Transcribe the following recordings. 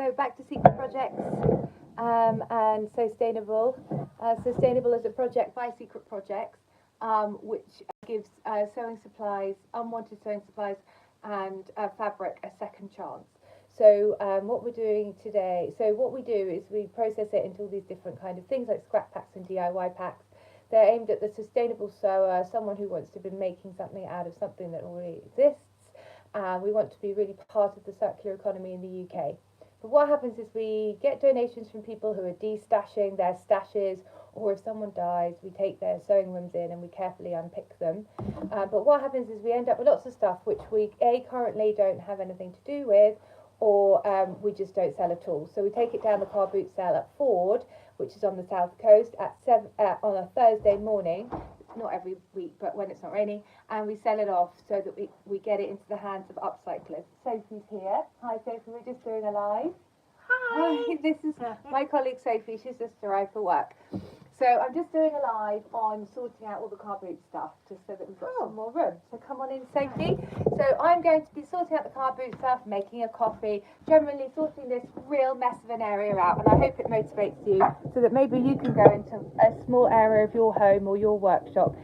So back to secret projects and sustainable. Sustainable is a project by Secret Projects, which gives sewing supplies, unwanted sewing supplies, and fabric a second chance. So what we're doing today, so what we do is we process it into all these different kind of things like scrap packs and DIY packs. They're aimed at the sustainable sewer, someone who wants to be making something out of something that already exists. We want to be really part of the circular economy in the UK. But what happens is we get donations from people who are destashing their stashes, or if someone dies, we take their sewing rooms in and we carefully unpick them. But what happens is we end up with lots of stuff which we currently don't have anything to do with, or we just don't sell at all. So we take it down the car boot sale at Ford, which is on the south coast, at on a Thursday morning. Not every week, but when it's not raining, and we sell it off so that we get it into the hands of upcyclers. Sophie's here. Hi Sophie, we're just doing a live. Hi. This is my colleague Sophie, she's just arrived for work. So I'm just doing a live on sorting out all the car boot stuff, just so that we've got some more room. So come on in, Sophie. So I'm going to be sorting out the car boot stuff, making a coffee, generally sorting this real mess of an area out, and I hope it motivates you so that maybe you can go into a small area of your home or your workshop,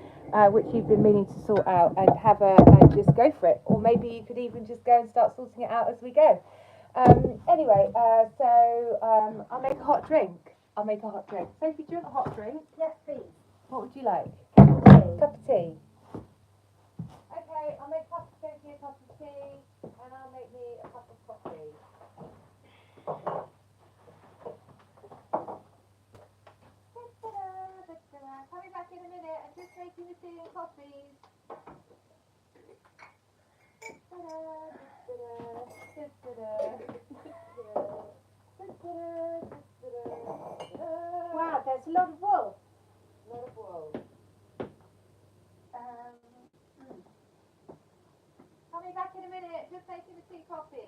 which you've been meaning to sort out, and and just go for it. Or maybe you could even just go and start sorting it out as we go. Anyway, I'll make a hot drink. Sophie, do you want a hot drink? Yes, please. What would you like? Cup of tea. Okay, I'll make Sophie a cup of tea, and I'll make me a cup of coffee. Coming back in a minute and just making the tea and coffees. Wow, there's a lot of wool. Coming back in a minute, just making the tea coffee.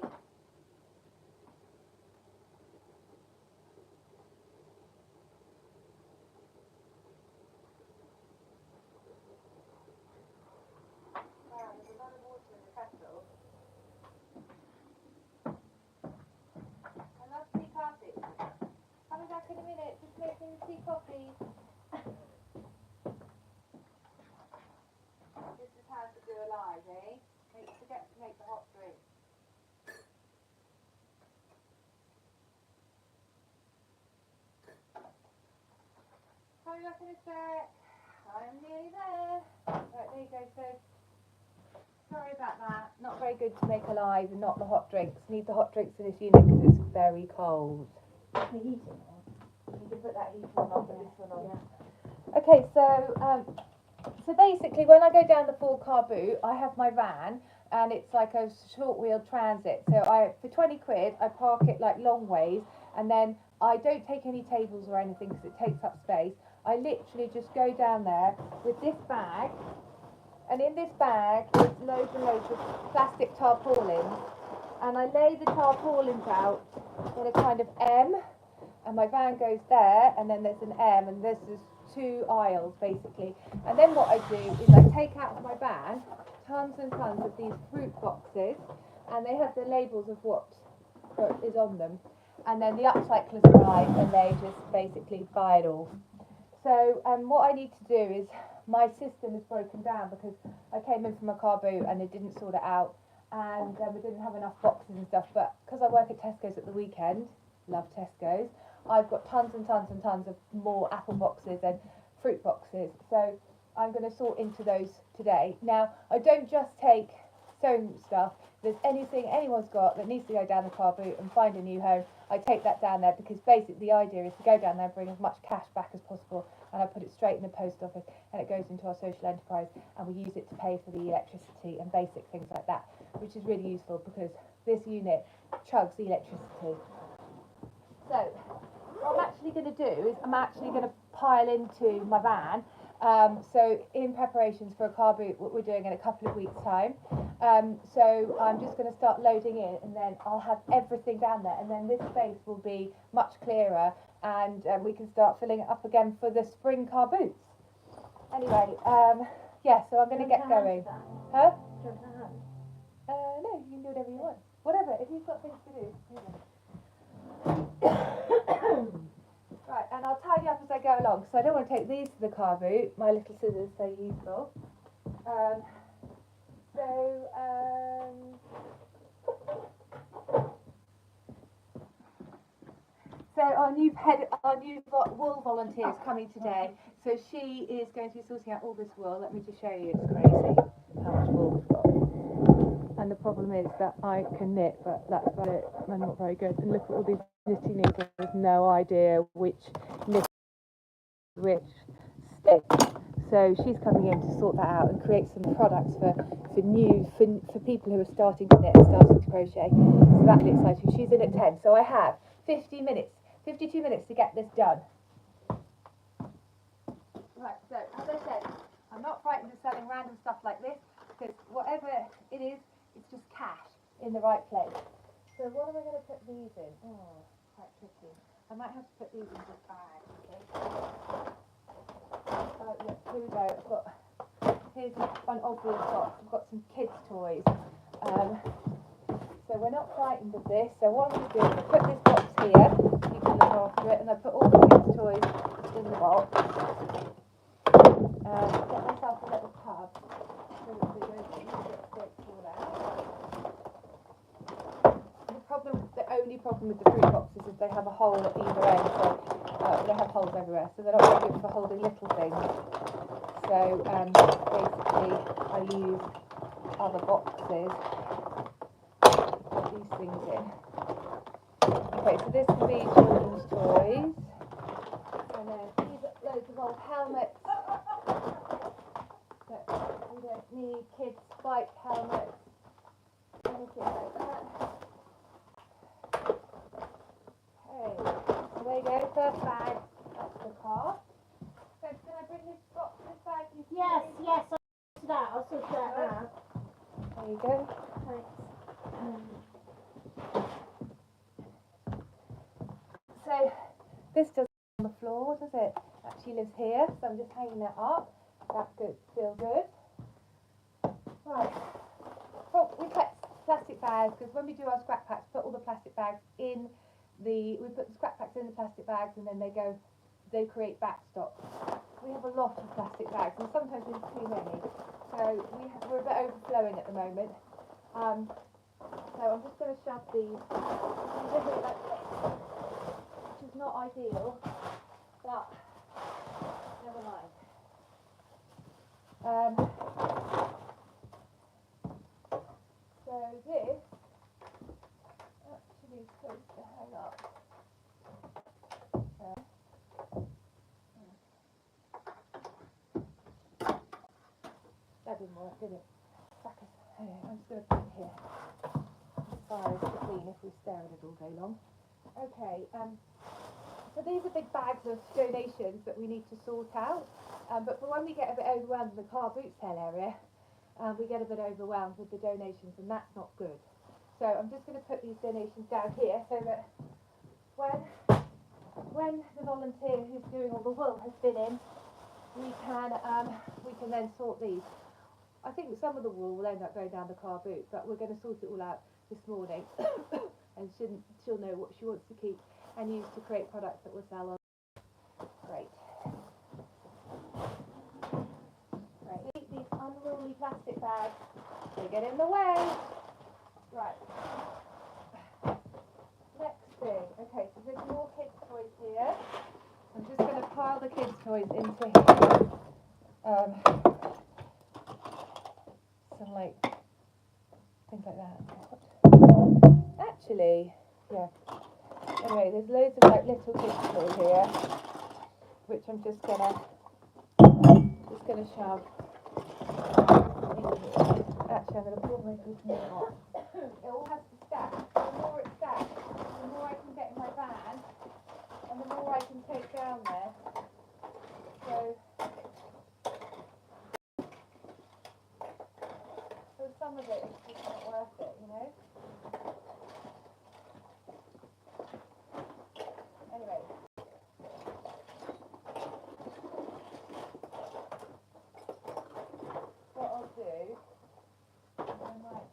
Wow, there's a lot of water in the kettle. I love tea coffee. Coming back in a minute, just making the tea coffee. This is how to do a live, eh? Forget to make the hot drink. Coming back in a sec. I'm nearly there. Right, there you go, so sorry about that. Not very good to make a live and not the hot drinks. Need the hot drinks in this unit because it's very cold. The heating on. You can put that heater on, I'll put this one on. Yeah. Okay, so basically when I go down the Ford car boot, I have my van, and it's like a short wheel transit. So for 20 quid, I park it like long ways, and then I don't take any tables or anything because it takes up space. I literally just go down there with this bag, and in this bag is loads and loads of plastic tarpaulins, and I lay the tarpaulins out in a kind of M, and my van goes there, and then there's an M, and there's just 2 aisles basically. And then what I do is I take out of my van tons and tons of these fruit boxes, and they have the labels of what is on them, and then the upcyclers arrive and they just basically buy it all. So what I need to do is, my system is broken down because I came in from a car boot and it didn't sort it out, and we didn't have enough boxes and stuff. But because I work at Tesco's at the weekend, love Tesco's, I've got tons and tons and tons of more apple boxes and fruit boxes. So I'm going to sort into those today. Now, I don't just take sewing stuff. If there's anything anyone's got that needs to go down the car boot and find a new home, I take that down there, because basically the idea is to go down there and bring as much cash back as possible, and I put it straight in the post office and it goes into our social enterprise, and we use it to pay for the electricity and basic things like that, which is really useful because this unit chugs the electricity. So what I'm actually going to do is I'm actually going to pile into my van. So in preparations for a car boot, what we're doing in a couple of weeks' time. So I'm just going to start loading in, and then I'll have everything down there, and then this space will be much clearer, and we can start filling it up again for the spring car boots. Anyway, yeah, so I'm going to get going. Huh? No, you can do whatever you want. Whatever, if you've got things to do, do them. long, so I don't want to take these to the car boot. My little scissors, so useful. Um, so our new wool volunteer is coming today. So she is going to be sorting out all this wool. Let me just show you. It's crazy how much wool we've got. And the problem is that I can knit, but that's about it. I'm not very good. And look at all these knitting needles. There's no idea which knit which stick. So she's coming in to sort that out and create some products for people who are starting to knit and starting to crochet. So that'll be exciting. She's in at 10. So I have 52 minutes to get this done. Right, so as I said, I'm not frightened of selling random stuff like this because whatever it is, it's just cash in the right place. So what am I going to put these in? Oh, quite tricky. I might have to put these in this bag, okay? Look, here we go. Here's an obvious box. I've got some kids' toys. So we're not frightened of this. So what I'm going to do is put this box here, you can look after it, and I put all the kids' toys in the box. Get myself a little tub so that they don't fall out. The only problem with the fruit boxes is they have a hole at either end, so they have holes everywhere, so they're not very good for holding little things. So basically I use other boxes to put these things in. Okay, so this can be children's toys, and then these are loads of old helmets that we don't need, kids' bike helmets, anything like that. Okay, so there you go, first bag up the car. So can I bring this bag? Yes, I'll sort that. I'll sort that out. There you go. Thanks. So this doesn't on the floor, does it? Actually lives here, so I'm just hanging that up. That's good, feel good. Right. Well, we put plastic bags because when we do our scrap packs, put all the plastic bags in we put the scrap packs in the plastic bags and then they create backstop. We have a lot of plastic bags and sometimes we have too many. So we're a bit overflowing at the moment. So I'm just going to shove these here like this, which is not ideal, but never mind. So this actually is supposed to hang up. That didn't work, did it? Anyway, I'm just going to put it here. As far as to clean if we stare at it all day long. Okay, so these are big bags of donations that we need to sort out. But for when we get a bit overwhelmed in the car boot sale area, we get a bit overwhelmed with the donations, and that's not good. So I'm just going to put these donations down here so that when the volunteer who's doing all the wool has been in, we can then sort these. I think some of the wool will end up going down the car boot, but we're going to sort it all out this morning, and she'll know what she wants to keep and use to create products that will sell on. Great. Right, these unruly plastic bags, they get in the way. Right. Next thing. Okay, so there's more kids' toys here. I'm just going to pile the kids' toys into here. Some like things like that. Actually, yeah. Anyway, there's loads of like little kids' toys here, which I'm just gonna shove in here. Actually, I'm gonna pull my cooking off. It all has to stack. The more it stacks, the more I can get in my van, and the more I can take down there. So some of it is just not worth it, you know. Anyway. What I'll do, I might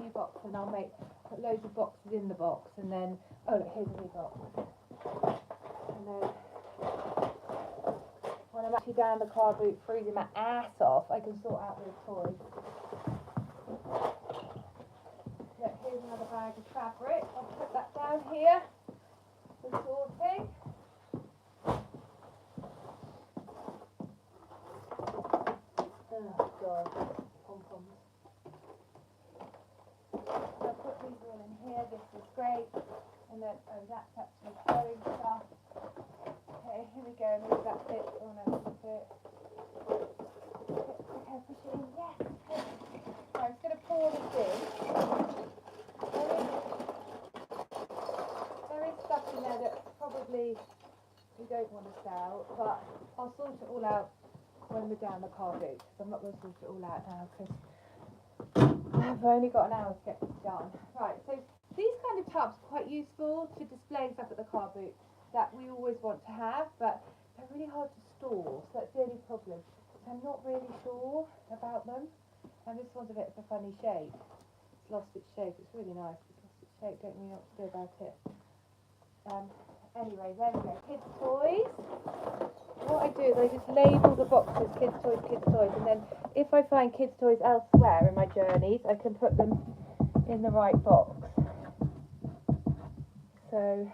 new box and I'll put loads of boxes in the box, and then, oh look, here's a new box. And then when I'm actually down the car boot freezing my ass off, I can sort out those toys. Look, here's another bag of fabric. I'll put that down here for sorting. Oh god, pom-poms. So I'll put these all in here, this is great. And then, oh, that's actually sewing stuff. Okay, here we go, maybe that fits. Oh no, that doesn't fit. Okay, push it in, yes. Okay. Right, I'm just going to pour this in. There is stuff in there that probably we don't want to sell, but I'll sort it all out when we're down the car boot, because I'm not going to sort it all out now, because I've only got an hour to get this done. Right, so these kind of tubs are quite useful to display stuff at the car boot that we always want to have, but they're really hard to store, so that's the only problem. I'm not really sure about them, and this one's a bit of a funny shape. It's lost its shape. It's really nice. It's lost its shape. Don't really know what to do about it. Anyway, there we go. Kids' toys. What I do is I just label the boxes kids' toys, and then if I find kids' toys elsewhere in my journeys, I can put them in the right box. So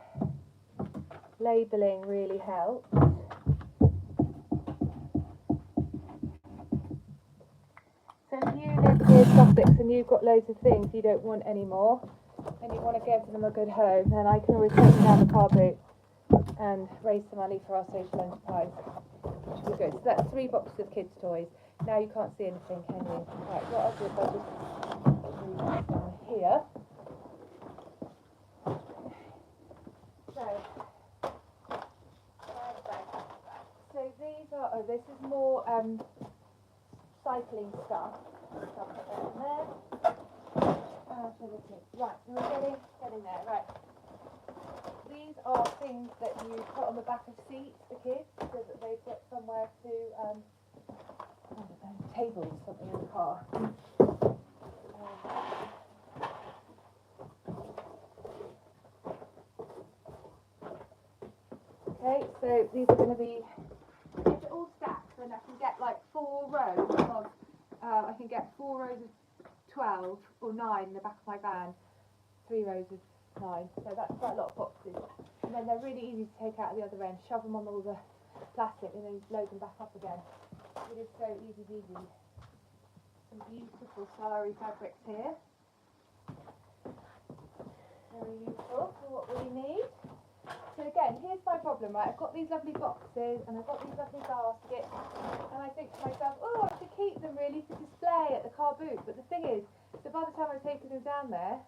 labelling really helps. So if you live near Sussex and you've got loads of things you don't want anymore, and you want to give them a good home, then I can always take them down the car boot and raise some money for our social enterprise, which would be good. So that's 3 boxes of kids' toys. Now you can't see anything, can you? Right, what I'll do is I'll just move this down here. So these are, oh, this is more cycling stuff. So I'll put that in there. So this is, right, so we're getting there, right. These are things that you put on the back of seats for kids, so that they've got somewhere to, I don't know, tables, something in the car. Okay, so these are going to be, if they're all stacked, then I can get like 4 rows of, I can get 4 rows of 12 or 9 in the back of my van, 3 rows of 9, so that's quite a lot of boxes. And then they're really easy to take out at the other end, shove them on all the plastic and then load them back up again. It is so easy peasy. Some beautiful sari fabrics here. Very useful for what we need. So again, here's my problem, right? I've got these lovely boxes and I've got these lovely baskets, and I think to myself, oh, I should keep them really to display at the car boot. But the thing is, so by the time I've taken them down there,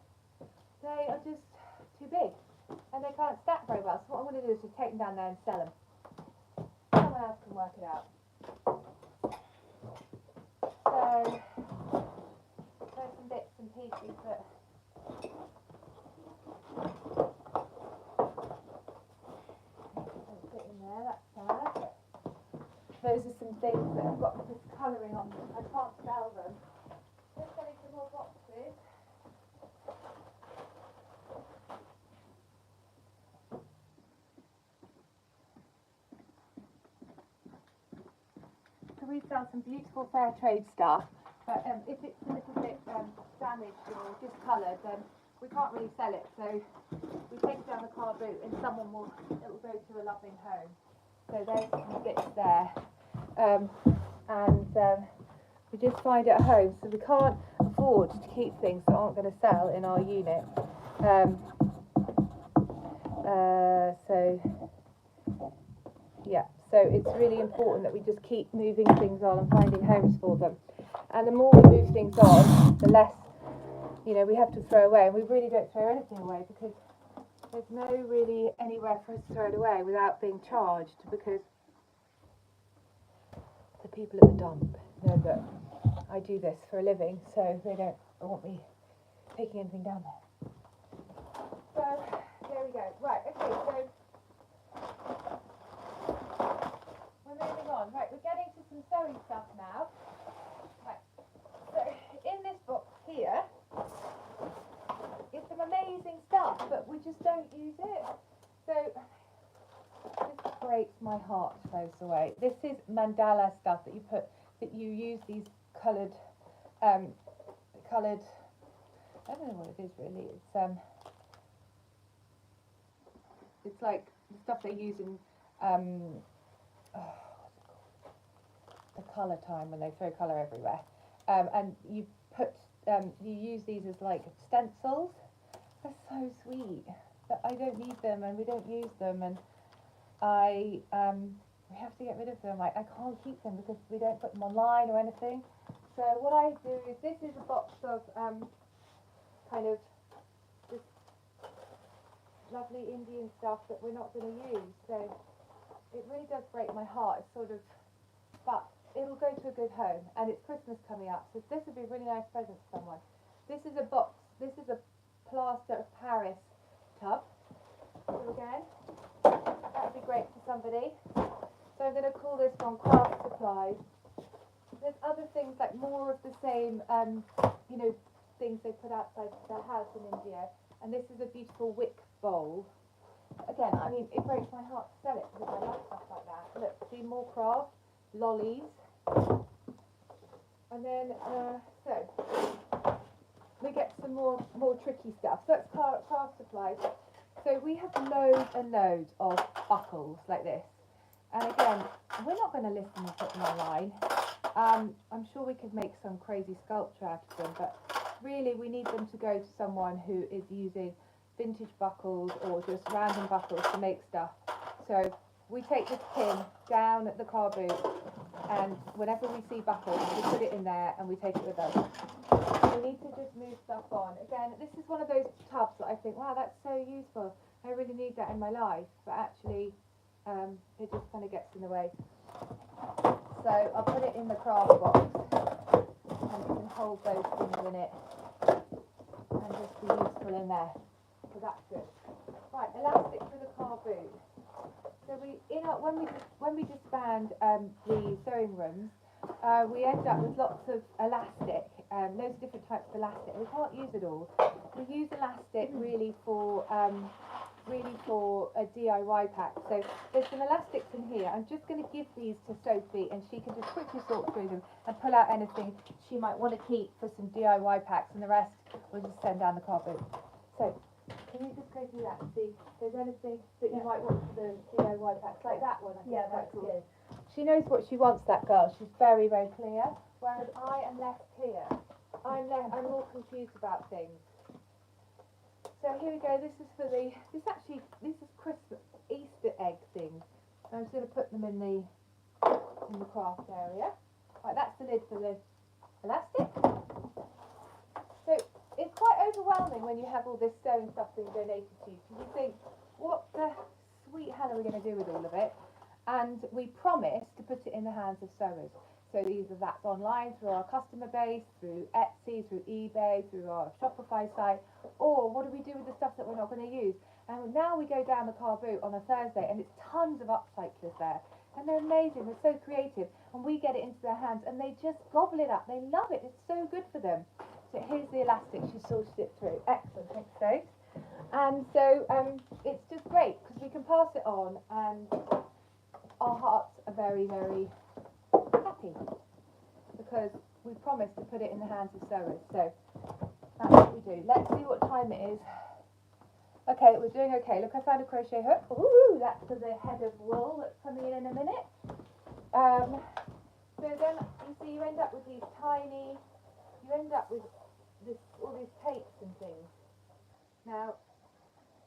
they are just too big and they can't stack very well. So what I'm going to do is just take them down there and sell them. Someone else can work it out. So there's some bits and pieces that fit in there. That's sad. Those are some things that have got this colouring on them. I can't sell them. Just getting some more boxes. So we sell some beautiful fair trade stuff, but if it's a little bit damaged or discoloured, then we can't really sell it. So we take it down the car boot and it will go to a loving home. So there's some bits there. We just find it at home, so we can't afford to keep things that aren't going to sell in our unit. So it's really important that we just keep moving things on and finding homes for them. And the more we move things on, the less, we have to throw away. And we really don't throw anything away because there's no really anywhere for us to throw it away without being charged, because the people at the dump know that I do this for a living, so they don't want me taking anything down there. So there we go. Right, okay, so we're moving on. Right, we're getting to some sewing stuff now. Right, so in this box here, just don't use it. So this breaks my heart to throw this away. This is mandala stuff that you use these coloured, I don't know what it is really. It's like the stuff they use in the colour time when they throw colour everywhere. And you use these as like stencils. They're so sweet, but I don't need them and we don't use them, and we have to get rid of them. I can't keep them because we don't put them online or anything. So what I do is, this is a box of kind of just lovely Indian stuff that we're not going to use. So it really does break my heart. It's sort of, but it'll go to a good home, and it's Christmas coming up, so this would be a really nice present for someone. This is a box. This is a plaster of Paris tub. So again, that would be great for somebody. So I'm going to call this one Craft Supplies. There's other things like more of the same, things they put outside their house in India. And this is a beautiful wick bowl. Again, I mean, it breaks my heart to sell it because I like stuff like that. Look, see, more craft, lollies. And then, so we get some more tricky stuff. So that's craft supplies. So we have loads and loads of buckles like this. And again, we're not going to list them and put them online. I'm sure we could make some crazy sculpture out of them, but really we need them to go to someone who is using vintage buckles or just random buckles to make stuff. So we take this pin down at the car boot, and whenever we see buckles, we put it in there and we take it with us. We need to just move stuff on. Again, this is one of those tubs that I think, wow, that's so useful. I really need that in my life, but actually it just kind of gets in the way. So I'll put it in the craft box, and it can hold those things in it and just be useful in there. So that's good. Right, elastic for the car boot. So when we disband the sewing rooms, we end up with lots of elastic, loads of different types of elastic. We can't use it all. We use elastic really for a DIY pack. So there's some elastics in here. I'm just going to give these to Sophie, and she can just quickly sort through them and pull out anything she might want to keep for some DIY packs, and the rest we'll just send down the car boot. So can you just go through that and see if there's anything that you might want for the DIY packs, like that one? I think that's good. She knows what she wants, that girl. She's very, very clear, whereas I am less clear. I'm more confused about things. So here we go. This is Christmas Easter egg things. I'm just going to put them in the craft area. Right, that's the lid for the elastic. So it's quite overwhelming when you have all this sewing stuff being donated to you, because you think, what the sweet hell are we going to do with all of it? And we promise to put it in the hands of sewers. So either that's online through our customer base, through Etsy, through eBay, through our Shopify site, or what do we do with the stuff that we're not going to use? And now we go down the car boot on a Thursday, and it's tons of upcyclers there, and they're amazing, they're so creative, and we get it into their hands and they just gobble it up. They love it. It's so good for them. So here's the elastic. She sorted it through. Excellent. Thanks, Faith. And so it's just great because we can pass it on, and our hearts are very, very happy because we promised to put it in the hands of sewers. So that's what we do. Let's see what time it is. Okay, we're doing okay. Look, I found a crochet hook. Ooh, that's for the head of wool that's coming in a minute. So then you see, you end up with these tiny. You end up with all these tapes and things. Now,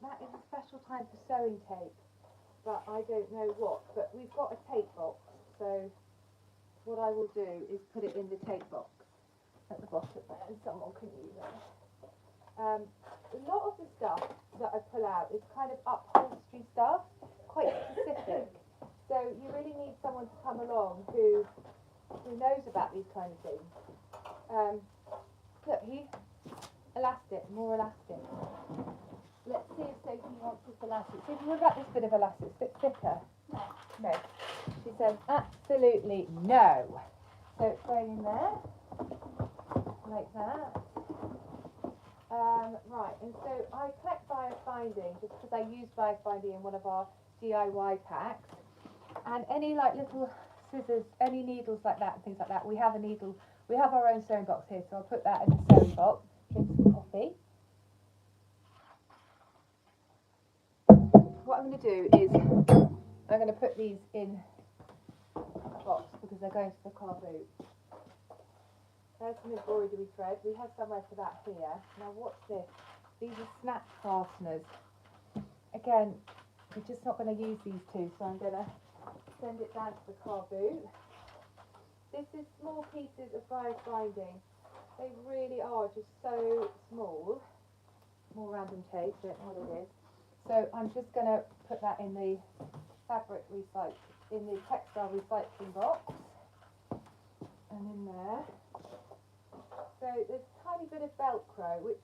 that is a special time for sewing tape, but I don't know what. But we've got a tape box, so what I will do is put it in the tape box at the bottom there, and someone can use it. A lot of the stuff that I pull out is kind of upholstery stuff, quite specific. So you really need someone to come along who knows about these kind of things. Look, elastic, more elastic. Let's see if Sophie wants this elastic. Sophie, what about this bit of elastic? It's a bit thicker. No. She says absolutely no. So it's going in there, like that. Right, and so I collect bias binding just because I use bias binding in one of our DIY packs. And any like little scissors, any needles like that, things like that. We have our own sewing box here, so I'll put that in the sewing box. Drink some coffee. What I'm going to do is I'm going to put these in a box because they're going to the car boot. There's some embroidery thread. We have somewhere for that here. Now what's this? These are snap fasteners. Again, we're just not going to use these two, so I'm going to send it down to the car boot. This is small pieces of bias binding. They really are just so small. More random shape, don't know what it is. So I'm just going to put that in the textile recycling box. And in there. So there's a tiny bit of Velcro, which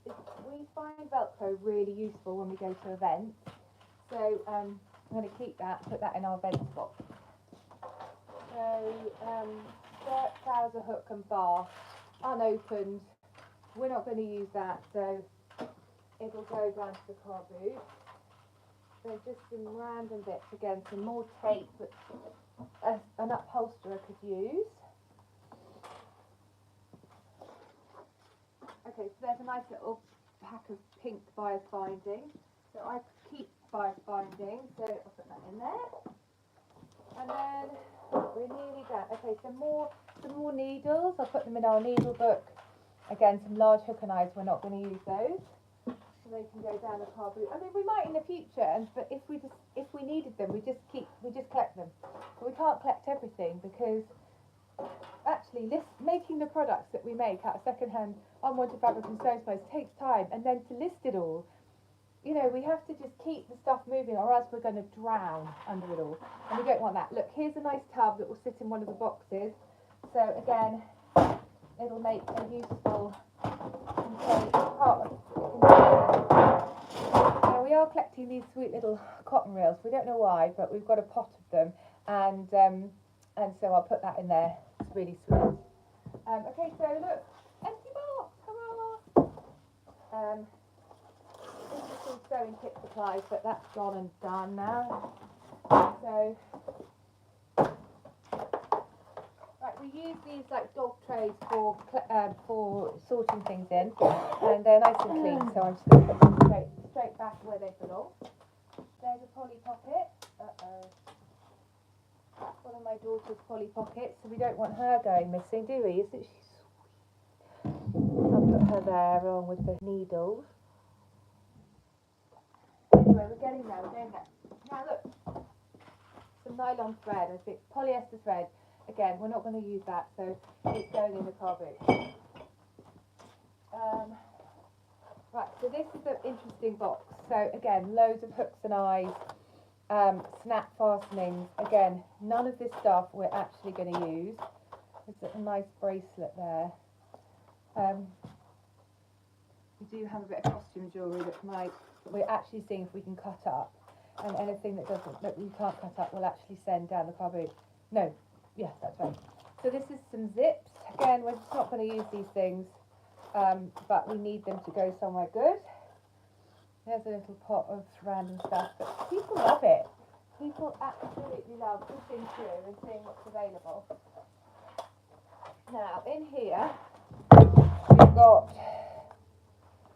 we find Velcro really useful when we go to events. So I'm going to keep that, put that in our events box. So skirt, trouser hook and bar, unopened. We're not going to use that, so it'll go down to the car boot. So just some random bits, again, some more tape that an upholsterer could use. Okay, so there's a nice little pack of pink bias binding. So I keep bias binding, so I'll put that in there. And then we're nearly done. Okay, some more needles. I'll put them in our needle book. Again, some large hook and eyes. We're not going to use those, so they can go down the car boot. I mean, we might in the future, but if we needed them, we just collect them. But we can't collect everything because actually making the products that we make out of second-hand unwanted fabric and sewing supplies takes time, and then to list it all, you know, we have to just keep the stuff moving or else we're going to drown under it all, and we don't want that. Look, here's a nice tub that will sit in one of the boxes, so again it'll make a useful part of. Now we are collecting these sweet little cotton reels. We don't know why, but we've got a pot of them, and so I'll put that in there. It's really sweet. Okay, so look, empty box, hurrah! This is some sewing kit supplies, but that's gone and done now. So, right, we use these like dog trays for sorting things in, and they're nice and clean. So I'm just going to put them straight back where they belong. There's a Polly Pocket. One of my daughter's Polly Pockets, so we don't want her going missing, do we? Isn't she sweet? I'll put her there along with the needles. Anyway, we're getting there, Now look, some nylon thread, I think polyester thread. Again, we're not going to use that, so it's going in the car boot. Right, so this is an interesting box. So again, loads of hooks and eyes, snap fastenings. Again, none of this stuff we're actually going to use. There's a nice bracelet there. We do have a bit of costume jewellery that we're actually seeing if we can cut up, and anything that we can't cut up we'll actually send down the car boot. No, yes, that's right. So this is some zips. Again, we're just not going to use these things, but we need them to go somewhere good. There's a little pot of random stuff, but people love it. People absolutely love pushing through and seeing what's available. Now, in here, we've got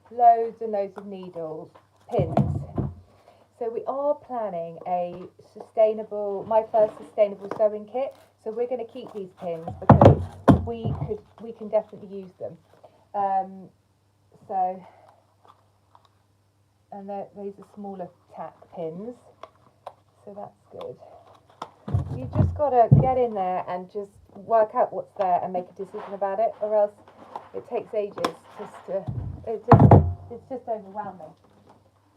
loads and loads of needles, pins. So we are planning my first sustainable sewing kit. So we're going to keep these pins because we can definitely use them. And these are smaller tack pins, so that's good. You've just got to get in there and just work out what's there and make a decision about it, or else it takes ages. It's just overwhelming.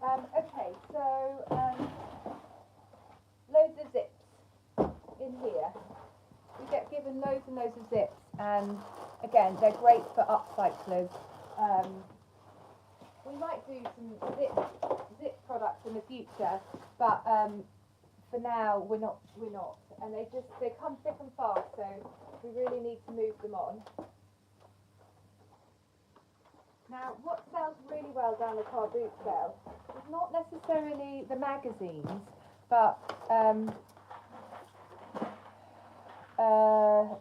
Okay, so loads of zips in here. We get given loads and loads of zips, and again, they're great for upcyclers. We might do some zip products in the future, but for now we're not, and they come thick and fast, so we really need to move them on. Now, what's sells really well down the car boot sale is not necessarily the magazines, but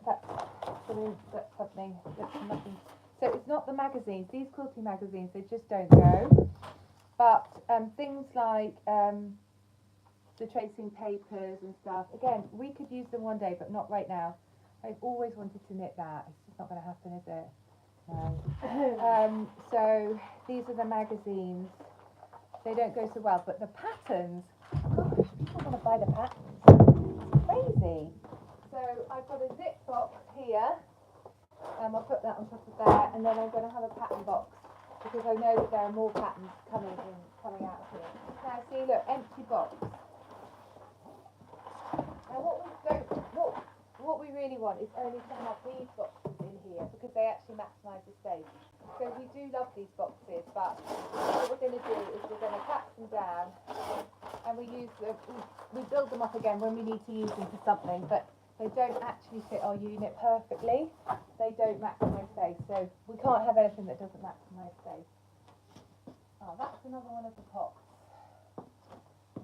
that's something, that's nothing. So it's not the magazines, these quilty magazines, they just don't go. But things like the tracing papers and stuff, again, we could use them one day, but not right now. I've always wanted to knit that. It's just not going to happen, is it? No. So these are the magazines. They don't go so well, but the patterns, gosh, people want to buy the patterns. It's crazy. So I've got a zip box here. I'll put that on top of there, and then I'm going to have a pattern box because I know that there are more patterns coming out here. Now see, look, empty box. Now what we really want is only to have these boxes in here because they actually maximise the space. So we do love these boxes, but what we're going to do is we're going to collapse them down, and we build them up again when we need to use them for something, but they don't actually fit our unit perfectly. They don't maximise space, so we can't have anything that doesn't maximise space. Oh, that's another one of the pots.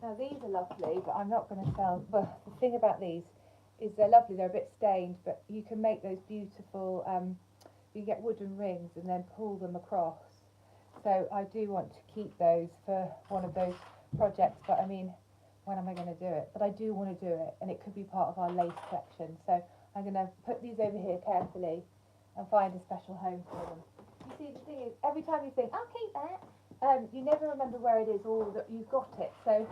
Now these are lovely, but I'm not going to sell. Well, the thing about these is they're lovely. They're a bit stained, but you can make those beautiful. You get wooden rings and then pull them across. So I do want to keep those for one of those projects, but I mean, when am I going to do it? But I do want to do it, and it could be part of our lace section. So I'm going to put these over here carefully and find a special home for them. You see, the thing is, every time you think, I'll keep that, you never remember where it is or that you've got it. So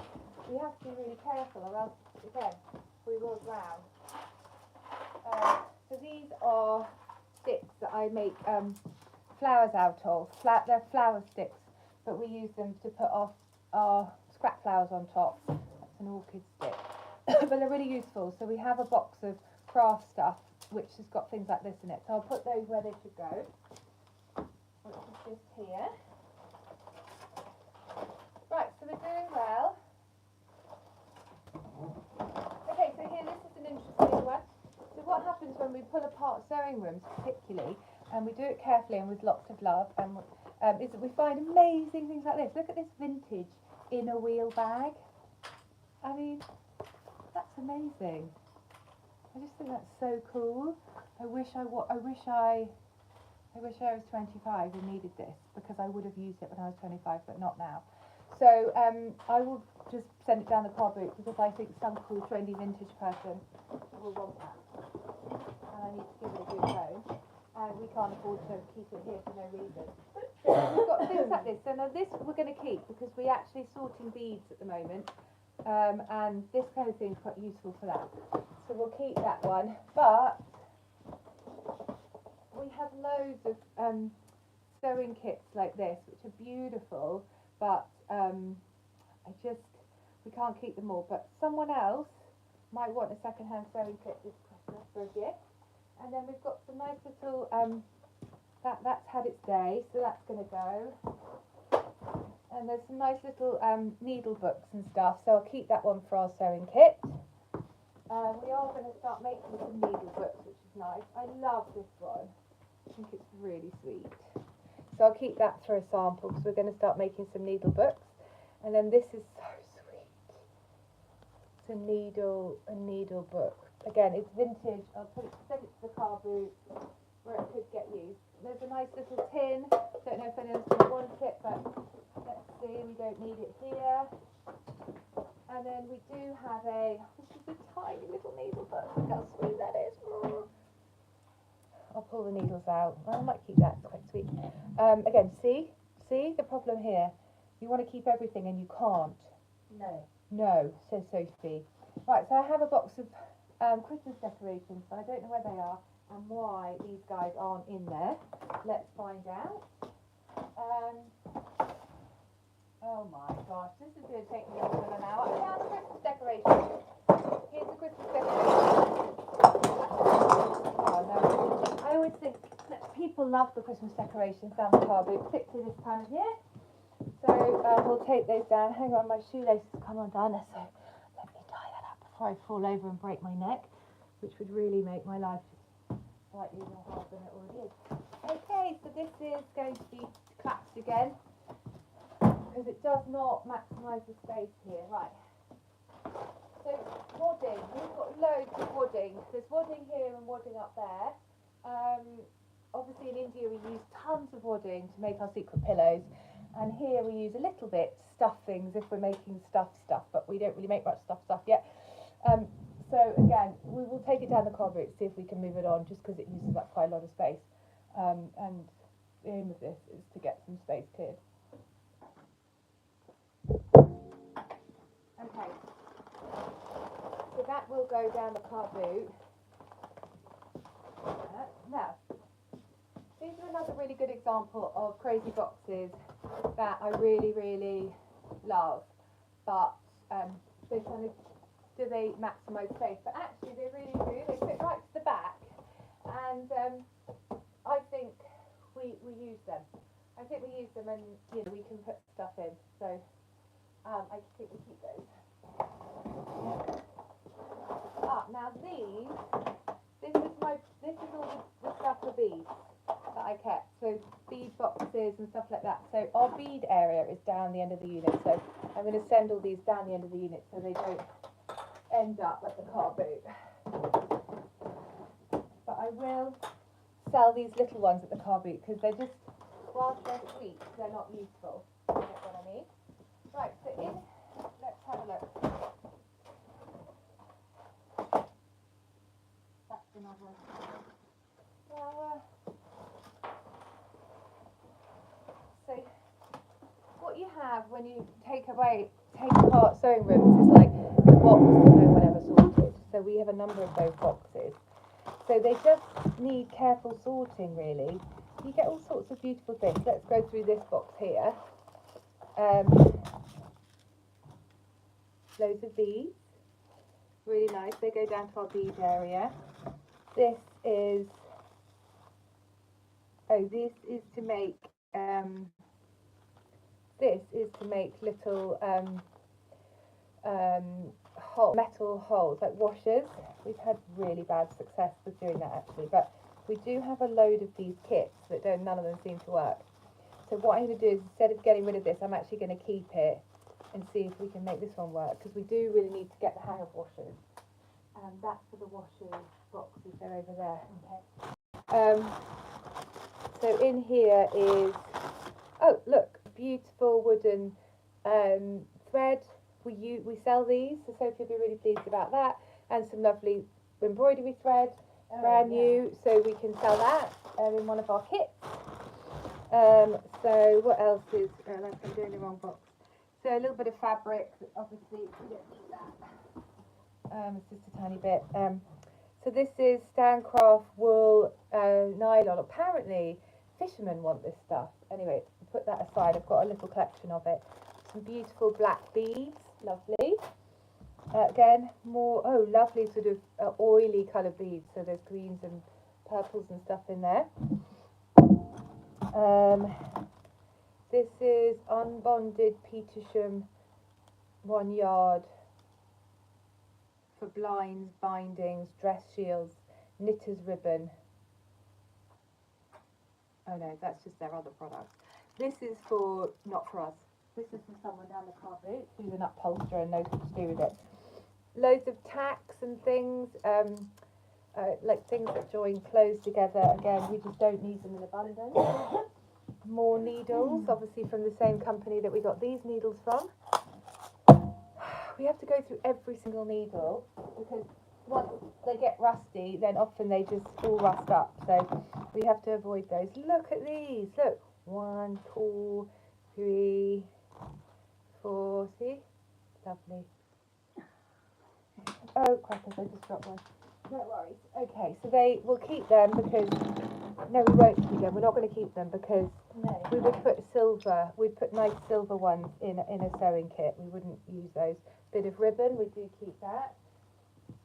we have to be really careful, or else, again, we will drown. So these are sticks that I make flowers out of. They're flower sticks, but we use them to put off our scrap flowers on top. That's an orchid stick. But they're really useful. So we have a box of craft stuff which has got things like this in it. So I'll put those where they should go, which is just here. Right, so we're doing well. Okay, so here, this is an interesting one. So what happens when we pull apart sewing rooms, particularly, and we do it carefully and with lots of love, and is that we find amazing things like this. Look at this vintage inner wheel bag. I mean, that's amazing. I just think that's so cool. I wish I was 25 and needed this, because I would have used it when I was 25, but not now. So I will just send it down the car boot because I think some cool trendy vintage person will want that. And I need to give it a good home. And we can't afford to keep it here for no reason. So we've got things like this. So now this we're going to keep because we're actually sorting beads at the moment. And this kind of thing is quite useful for that. So we'll keep that one. But we have loads of sewing kits like this, which are beautiful, but we can't keep them all. But someone else might want a second-hand sewing kit this Christmas for a gift. And then we've got some nice little, that's had its day, so that's going to go. And there's some nice little needle books and stuff, so I'll keep that one for our sewing kit. We are going to start making some needle books, which is nice. I love this one. I think it's really sweet. So I'll keep that for a sample, because we're going to start making some needle books. And then this is so sweet. It's a needle book. Again, it's vintage. I'll send it to the car boot where it could get used. There's a nice little tin. Don't know if anyone's going to want it, but let's see. We don't need it here. And then we do have this is a tiny little needle book. Look how sweet that is. I'll pull the needles out. Well, I might keep that. It's quite sweet. Again, see the problem here. You want to keep everything and you can't. No, says Sophie. Right, so I have a box of Christmas decorations, but I don't know where they are and why these guys aren't in there. Let's find out. Oh my gosh, this is going to take me longer than an hour. I found a Christmas decoration. Here's a Christmas decoration. Oh no, I always think that people love the Christmas decorations down the car boot, particularly this time of year. So we'll take those down. Hang on, my shoelaces come undone, so let me tie that up before I fall over and break my neck, which would really make my life slightly more hard than it already is. Okay, so this is going to be collapsed again, because it does not maximise the space here. Right. So wadding, we've got loads of wadding. There's wadding here and wadding up there. Obviously in India we use tons of wadding to make our secret pillows, and here we use a little bit to stuff things if we're making stuff, but we don't really make much stuff yet. So again, we will take it down the car boot, see if we can move it on, just because it uses up quite a lot of space. And the aim of this is to get some space cleared. Okay, so that will go down the car boot. Now, these are another really good example of crazy boxes that I really love, but they kind of, do they maximise space? But actually they really do. They fit right to the back, and I think we use them. I think we use them, and you know, we can put stuff in. So I think we keep those. Now this is all the stuff for beads that I kept. So bead boxes and stuff like that. So our bead area is down the end of the unit. So I'm going to send all these down the end of the unit so they don't end up at the car boot. But I will sell these little ones at the car boot because they're just, whilst they're sweet, they're not useful. You get what I mean? Right, so let's have a look. That's another. Well, so what you have when you take apart sewing rooms is like the box that no one ever sorted. So we have a number of those boxes. So they just need careful sorting, really. You get all sorts of beautiful things. Let's go through this box here. Loads of beads, really nice. They go down to our bead area. This is to make little metal holes, like washers. We've had really bad success with doing that actually, but we do have a load of these kits that none of them seem to work. So what I'm going to do is, instead of getting rid of this, I'm actually going to keep it and see if we can make this one work, because we do really need to get the hang of washers. And that's for the washers boxes, they're over there. Okay. So in here is, oh look, beautiful wooden thread. We sell these, so Sophie will be really pleased about that, and some lovely embroidery thread, brand new, so we can sell that in one of our kits. So what else is, like I'm doing the wrong box. So a little bit of fabric, obviously we don't need that. It's just a tiny bit. So this is Stancraft wool nylon. Apparently fishermen want this stuff. Anyway, put that aside. I've got a little collection of it. Some beautiful black beads, lovely. Again, more, lovely sort of oily coloured beads. So there's greens and purples and stuff in there. This is unbonded Petersham 1 yard for blinds, bindings, dress shields, knitter's ribbon. Oh no, that's just their other product. This is not for us. This is for someone down the car boot who's an upholsterer and knows what to do with it. Loads of tacks and things, like things that join clothes together. Again, we just don't need them in abundance. More needles, obviously from the same company that we got these needles from. We have to go through every single needle because once they get rusty, then often they just all rust up. So we have to avoid those. Look at these. Look. 1, 2, 3, 4. See? Lovely. Oh, crackers, I just dropped one. No worries. Okay, so we'll keep them because, no, we won't keep them. We're not going to keep them because we would we'd put nice silver ones in a sewing kit. We wouldn't use those. Bit of ribbon, we do keep that.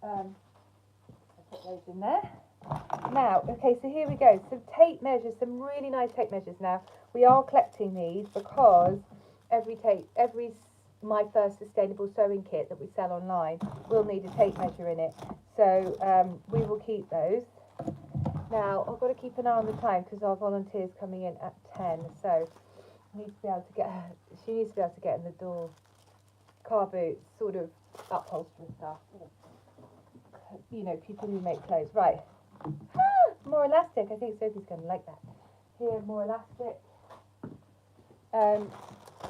I put those in there. Now, okay, so here we go. Some tape measures, some really nice tape measures. Now, we are collecting these because every My First Sustainable Sewing Kit that we sell online will need a tape measure in it. So we will keep those. Now, I've got to keep an eye on the time because our volunteer's coming in at 10. So needs to be able to get. She needs to be able to get in the door. Car boots, sort of upholstery stuff. You know, people who make clothes. Right. More elastic. I think Sophie's going to like that. Here, more elastic.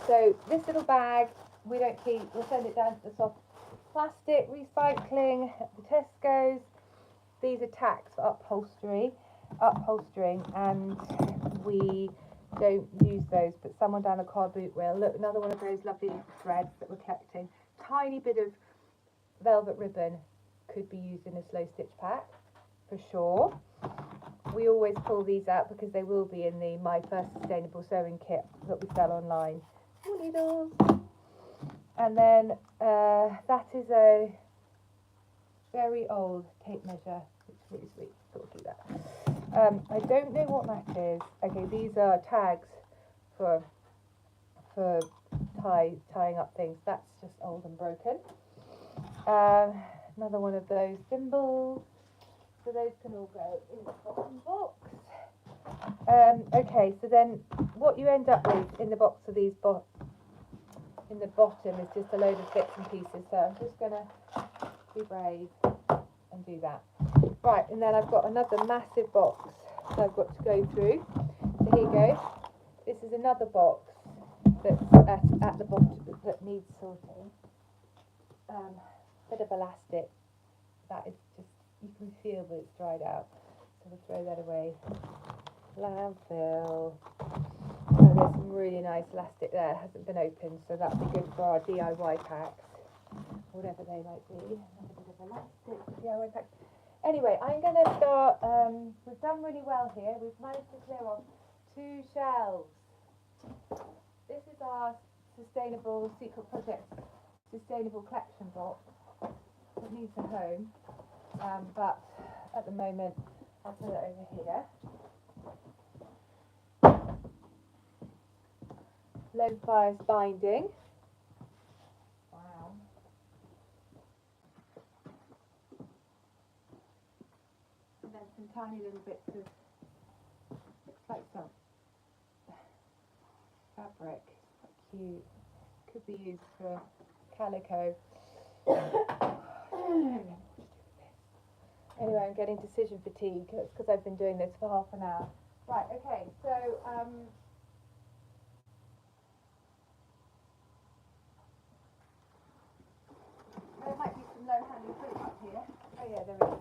So this little bag we don't keep. We'll send it down to the soft plastic recycling at the Tesco's. These are tacks for upholstering, and we don't use those, but someone down the car boot will. Look, another one of those lovely threads that we're collecting. Tiny bit of velvet ribbon could be used in a slow stitch pack for sure. We always pull these out because they will be in the My First Sustainable Sewing Kit that we sell online. Oh, needles. And then that is a very old tape measure. It's really sweet. Thought I'd do that. I don't know what that is. Okay, these are tags for tying up things. That's just old and broken. Another one of those thimbles. So those can all go in the bottom box. Okay, so then what you end up with in the box of these in the bottom is just a load of bits and pieces. So I'm just going to be brave and do that. Right, and then I've got another massive box that I've got to go through. So here you go. This is another box that's at the bottom that needs sorting. Bit of elastic. That is just, you can feel that it's dried out. So we'll throw that away. Landfill. Oh, there's some really nice elastic there. It hasn't been opened, so that'll be good for our DIY packs. Whatever they might be. Another bit of elastic DIY packs. Anyway, I'm going to start, we've done really well here. We've managed to clear off 2 shelves. This is our Sustainable Secret Project Sustainable Collection box. It needs a home, but at the moment I'll put it over here. Low bias binding. Wow. And then some tiny little bits of, looks like some fabric. Quite cute. Could be used for calico. Anyway, I'm getting decision fatigue because I've been doing this for half an hour. Right, okay, so there might be some low-hanging fruit up here. Oh yeah, there is.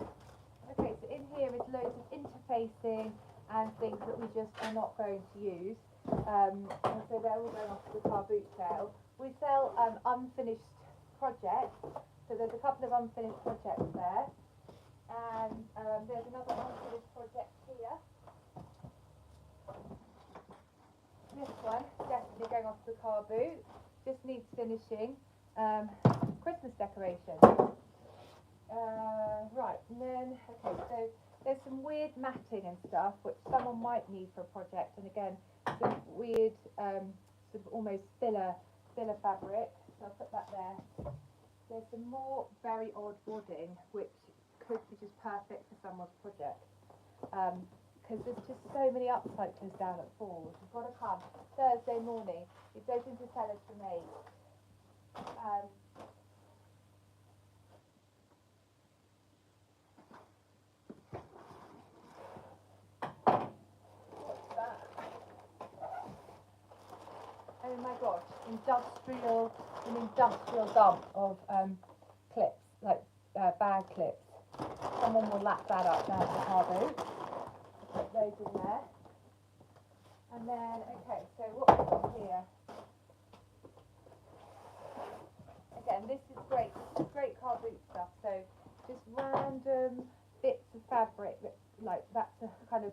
Okay, so in here is loads of interfacing and things that we just are not going to use. And so they're all going off to the car boot sale. We sell unfinished projects. So there's a couple of unfinished projects there. And there's another unfinished project here. This one, definitely going off the car boot. Just needs finishing. Christmas decoration. Right, and then, okay, so there's some weird matting and stuff, which someone might need for a project. And again, some weird, sort of almost filler fabric. So I'll put that there. There's some more very odd wadding, which could be just perfect for someone's project. Because there's just so many upcyclers down at Ford. You've got to come Thursday morning. It's open to sellers from 8. What's that? Oh my gosh, an industrial dump of clips, like bag clips. Someone will lap that up down to the car boot. Put those in there. And then, okay, so what we've got here. Again, this is great. This is great car boot stuff. So just random bits of fabric, like that's a kind of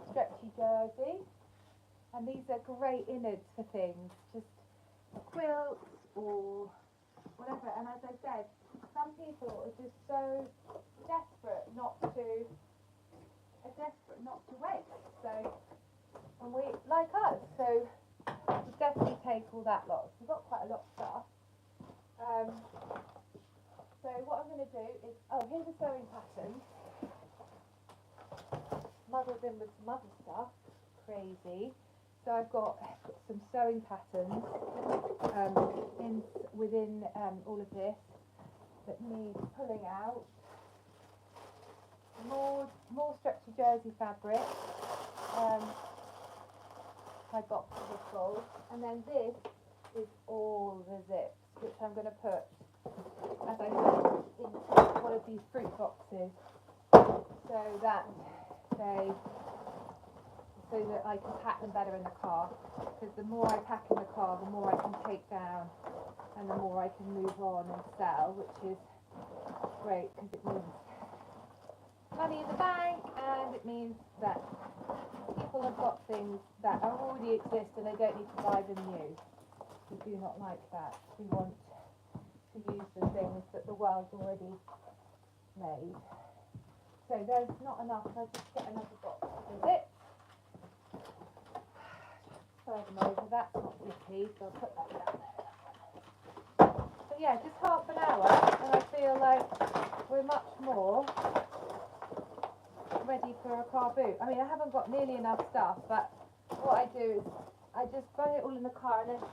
stretchy jersey. And these are great innards for things, just quilts or whatever. And as I said, some people are just so desperate not to waste. So, and we, like us, so we definitely take all that lot. We've got quite a lot of stuff. So what I'm going to do is, oh, here's a sewing pattern. Muddled in with some other stuff. Crazy. So I've got some sewing patterns within all of this that need pulling out. More stretchy jersey fabric. I got for this fold, and then this is all the zips, which I'm going to put, as I said, into one of these fruit boxes, so that I can pack them better in the car. Because the more I pack in the car, the more I can take down, and the more I can move on and sell, which is great because it means money in the bank, and it means that people have got things that already exist and they don't need to buy them new. We do not like that. We want to use the things that the world's already made. So there's not enough, so I just get another box with it. Throw them over, that's not zippy, so I'll put that down there. So yeah, just half an hour, and I feel like we're much more ready for a car boot. I mean, I haven't got nearly enough stuff, but what I do is I just bung it all in the car, and then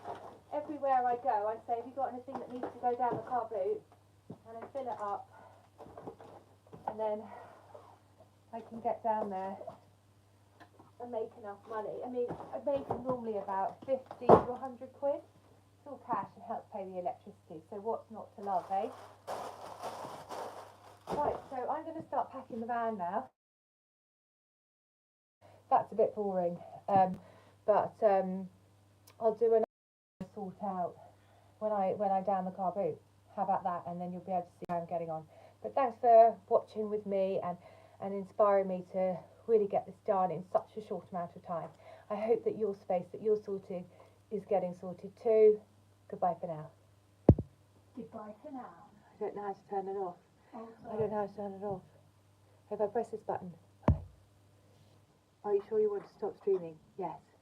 everywhere I go I say, have you got anything that needs to go down the car boot? And I fill it up, and then I can get down there and make enough money. I mean, I make normally about 50 to 100 quid. It's all cash and helps pay the electricity, so what's not to love, eh? Right, so I'm going to start packing the van now. That's a bit boring, but I'll do another sort out when I down the car boot. How about that? And then you'll be able to see how I'm getting on. But thanks for watching with me and inspiring me to really get this done in such a short amount of time. I hope that your space that you're sorting is getting sorted too. Goodbye for now. Goodbye for now. I don't know how to turn it off. Oh, I don't know how to turn it off. If I press this button. Are you sure you want to stop streaming? Yes.